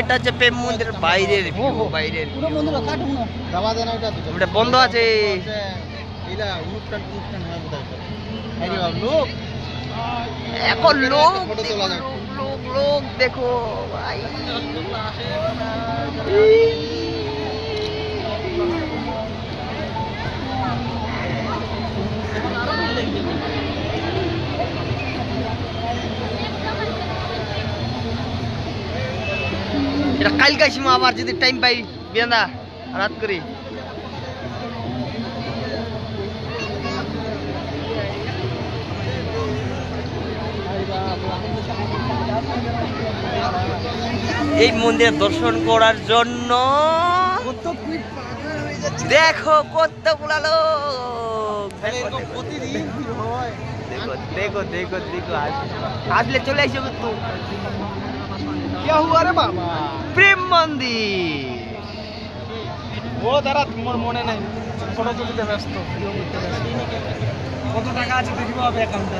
এটা হচ্ছে প্রেম মন্দিরের বাইরের ভিউ, বাইরের ওটা বন্ধ আছে। এখন লোক লোক লোক দেখো ভাই। এটা কালকে আসিম আবার যদি টাইম পাই বিয়ান্দা রাত করি। এই মন্দিরে দর্শন করার জন্য দেখো কতগুলা লোক, দেখো দেখো দেখো আসলে চলে আসো কিন্তু প্রেম মন্দির। ও দাদা তোমার মনে নাই, ফটো তুলতে ব্যস্ত, কত টাকা আছে দেখিব হবে অ্যাকাউন্টে।